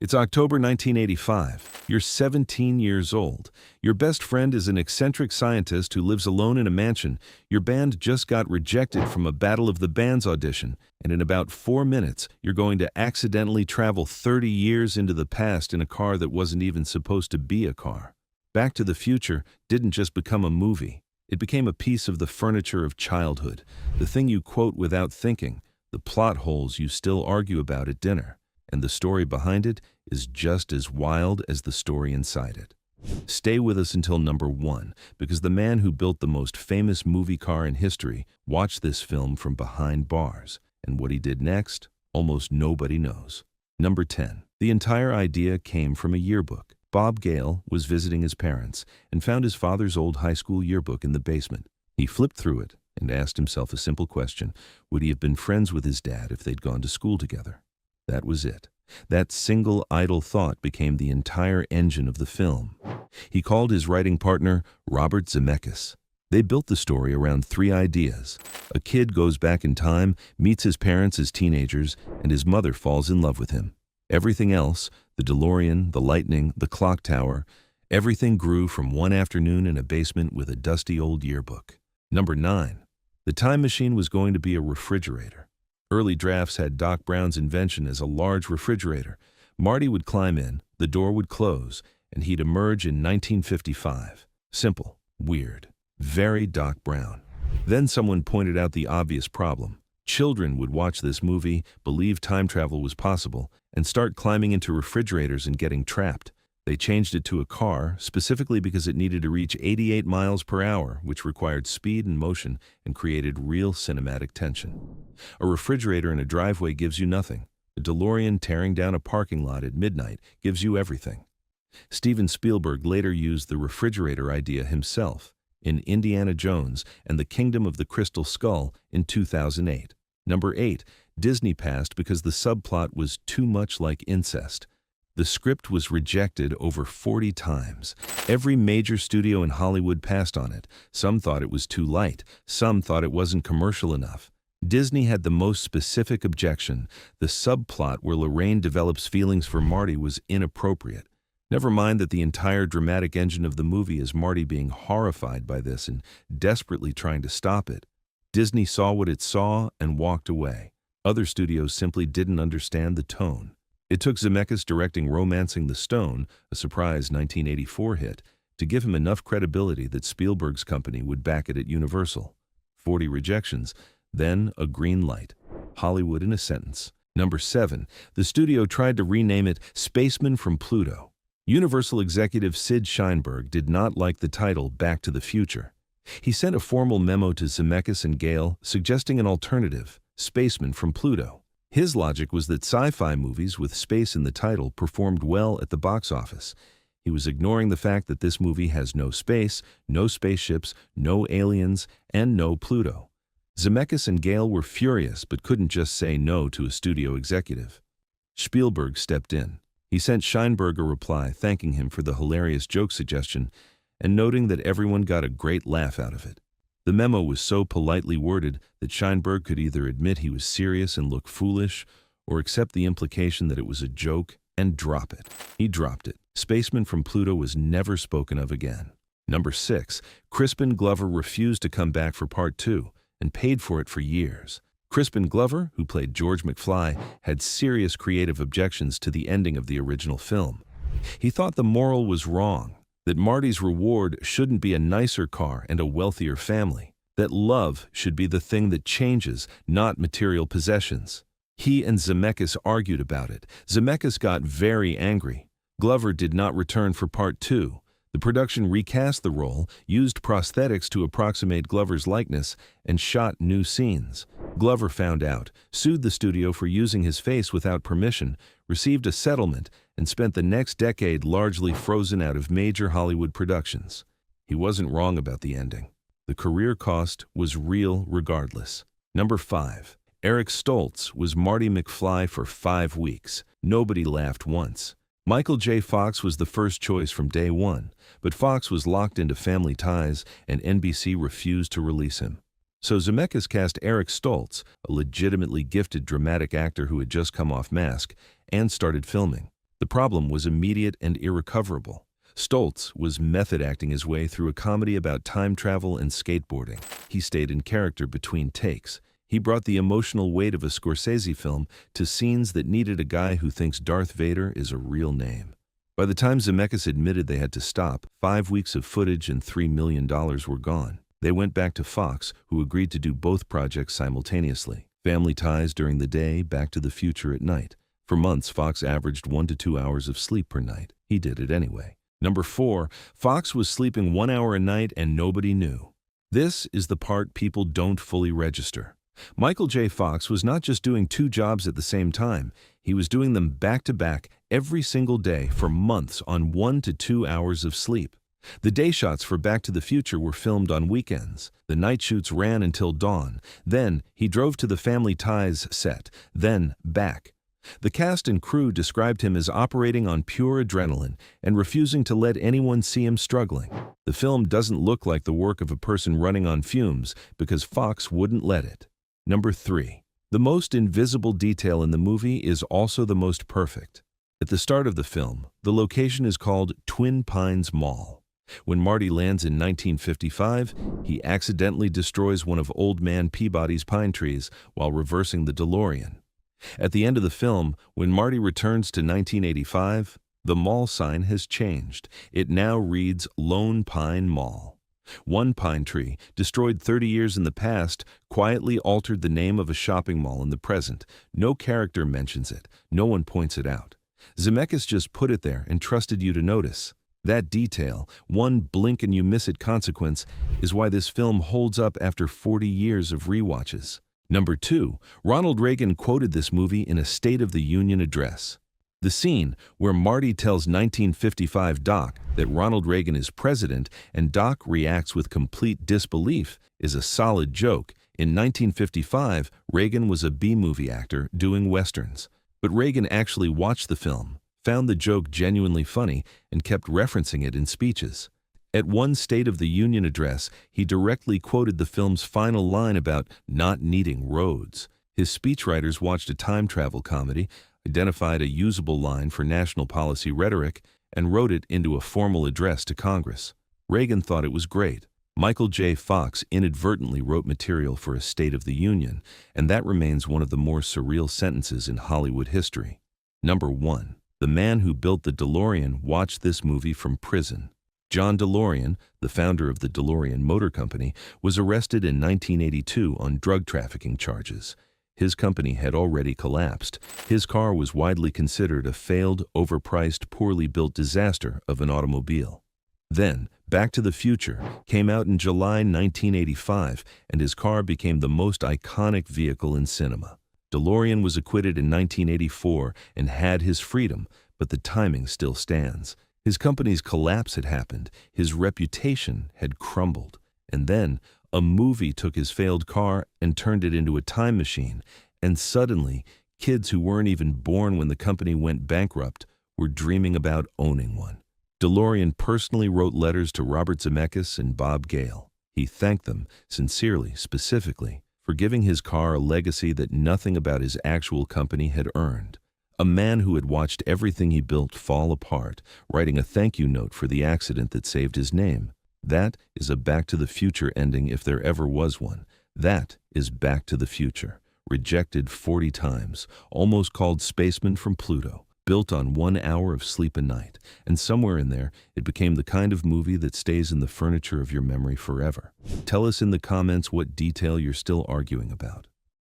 It's October 1985. You're 17 years old. Your best friend is an eccentric scientist who lives alone in a mansion. Your band just got rejected from a Battle of the Bands audition, and in about 4 minutes, you're going to accidentally travel 30 years into the past in a car that wasn't even supposed to be a car. Back to the Future didn't just become a movie. It became a piece of the furniture of childhood, the thing you quote without thinking, the plot holes you still argue about at dinner. And the story behind it is just as wild as the story inside it. Stay with us until number 1, because the man who built the most famous movie car in history watched this film from behind bars, and what he did next, almost nobody knows. Number 10. The entire idea came from a yearbook. Bob Gale was visiting his parents and found his father's old high school yearbook in the basement. He flipped through it and asked himself a simple question: would he have been friends with his dad if they'd gone to school together? That was it. That single idle thought became the entire engine of the film. He called his writing partner Robert Zemeckis. They built the story around 3 ideas. A kid goes back in time, meets his parents as teenagers, and his mother falls in love with him. Everything else, the DeLorean, the lightning, the clock tower, everything grew from one afternoon in a basement with a dusty old yearbook. Number 9. The time machine was going to be a refrigerator. Early drafts had Doc Brown's invention as a large refrigerator. Marty would climb in, the door would close, and he'd emerge in 1955. Simple, weird, very Doc Brown. Then someone pointed out the obvious problem. Children would watch this movie, believe time travel was possible, and start climbing into refrigerators and getting trapped. They changed it to a car, specifically because it needed to reach 88 miles per hour, which required speed and motion and created real cinematic tension. A refrigerator in a driveway gives you nothing. A DeLorean tearing down a parking lot at midnight gives you everything. Steven Spielberg later used the refrigerator idea himself in Indiana Jones and the Kingdom of the Crystal Skull in 2008. Number 8. Disney passed because the subplot was too much like incest. The script was rejected over 40 times. Every major studio in Hollywood passed on it. Some thought it was too light. Some thought it wasn't commercial enough. Disney had the most specific objection. The subplot where Lorraine develops feelings for Marty was inappropriate. Never mind that the entire dramatic engine of the movie is Marty being horrified by this and desperately trying to stop it. Disney saw what it saw and walked away. Other studios simply didn't understand the tone. It took Zemeckis directing Romancing the Stone, a surprise 1984 hit, to give him enough credibility that Spielberg's company would back it at Universal. 40 rejections, then a green light. Hollywood in a sentence. Number 7. The studio tried to rename it Spaceman from Pluto. Universal executive Sid Sheinberg did not like the title Back to the Future. He sent a formal memo to Zemeckis and Gale suggesting an alternative, Spaceman from Pluto. His logic was that sci-fi movies with space in the title performed well at the box office. He was ignoring the fact that this movie has no space, no spaceships, no aliens, and no Pluto. Zemeckis and Gale were furious but couldn't just say no to a studio executive. Spielberg stepped in. He sent Sheinberg a reply thanking him for the hilarious joke suggestion and noting that everyone got a great laugh out of it. The memo was so politely worded that Sheinberg could either admit he was serious and look foolish or accept the implication that it was a joke and drop it. He dropped it. Spaceman from Pluto was never spoken of again. Number 6. Crispin Glover refused to come back for Part 2 and paid for it for years. Crispin Glover, who played George McFly, had serious creative objections to the ending of the original film. He thought the moral was wrong, that Marty's reward shouldn't be a nicer car and a wealthier family, that love should be the thing that changes, not material possessions. He and Zemeckis argued about it. Zemeckis got very angry. Glover did not return for Part 2. The production recast the role, used prosthetics to approximate Glover's likeness, and shot new scenes. Glover found out, sued the studio for using his face without permission, received a settlement, and spent the next decade largely frozen out of major Hollywood productions. He wasn't wrong about the ending. The career cost was real regardless. Number 5. Eric Stoltz was Marty McFly for 5 weeks. Nobody laughed once. Michael J. Fox was the first choice from day one, but Fox was locked into family ties and NBC refused to release him. So Zemeckis cast Eric Stoltz, a legitimately gifted dramatic actor who had just come off Mask, and started filming. The problem was immediate and irrecoverable. Stoltz was method acting his way through a comedy about time travel and skateboarding. He stayed in character between takes. He brought the emotional weight of a Scorsese film to scenes that needed a guy who thinks Darth Vader is a real name. By the time Zemeckis admitted they had to stop, 5 weeks of footage and $3 million were gone. They went back to Fox, who agreed to do both projects simultaneously. Family Ties during the day, Back to the Future at night. For months, Fox averaged 1 to 2 hours of sleep per night. He did it anyway. Number 4, Fox was sleeping 1 hour a night and nobody knew. This is the part people don't fully register. Michael J. Fox was not just doing 2 jobs at the same time. He was doing them back-to-back every single day for months on 1 to 2 hours of sleep. The day shots for Back to the Future were filmed on weekends. The night shoots ran until dawn. Then he drove to the Family Ties set, then back. The cast and crew described him as operating on pure adrenaline and refusing to let anyone see him struggling. The film doesn't look like the work of a person running on fumes because Fox wouldn't let it. Number 3. The most invisible detail in the movie is also the most perfect. At the start of the film, the location is called Twin Pines Mall. When Marty lands in 1955, he accidentally destroys one of Old Man Peabody's pine trees while reversing the DeLorean. At the end of the film, when Marty returns to 1985, the mall sign has changed. It now reads Lone Pine Mall. One pine tree, destroyed 30 years in the past, quietly altered the name of a shopping mall in the present. No character mentions it. No one points it out. Zemeckis just put it there and trusted you to notice. That detail, one blink and you miss it consequence, is why this film holds up after 40 years of rewatches. Number 2, Ronald Reagan quoted this movie in a State of the Union address. The scene where Marty tells 1955 Doc that Ronald Reagan is president and Doc reacts with complete disbelief is a solid joke. In 1955, Reagan was a B-movie actor doing westerns. But Reagan actually watched the film, found the joke genuinely funny, and kept referencing it in speeches. At one State of the Union address, he directly quoted the film's final line about not needing roads. His speechwriters watched a time travel comedy, identified a usable line for national policy rhetoric, and wrote it into a formal address to Congress. Reagan thought it was great. Michael J. Fox inadvertently wrote material for a State of the Union, and that remains one of the more surreal sentences in Hollywood history. Number 1. The man who built the DeLorean watched this movie from prison. John DeLorean, the founder of the DeLorean Motor Company, was arrested in 1982 on drug trafficking charges. His company had already collapsed. His car was widely considered a failed, overpriced, poorly built disaster of an automobile. Then, Back to the Future came out in July 1985, and his car became the most iconic vehicle in cinema. DeLorean was acquitted in 1984 and had his freedom, but the timing still stands. His company's collapse had happened, his reputation had crumbled, and then a movie took his failed car and turned it into a time machine, and suddenly, kids who weren't even born when the company went bankrupt were dreaming about owning one. DeLorean personally wrote letters to Robert Zemeckis and Bob Gale. He thanked them, sincerely, specifically, for giving his car a legacy that nothing about his actual company had earned. A man who had watched everything he built fall apart, writing a thank you note for the accident that saved his name. That is a Back to the Future ending if there ever was one. That is Back to the Future. Rejected 40 times, almost called Spaceman from Pluto, built on 1 hour of sleep a night, and somewhere in there, it became the kind of movie that stays in the furniture of your memory forever. Tell us in the comments what detail you're still arguing about.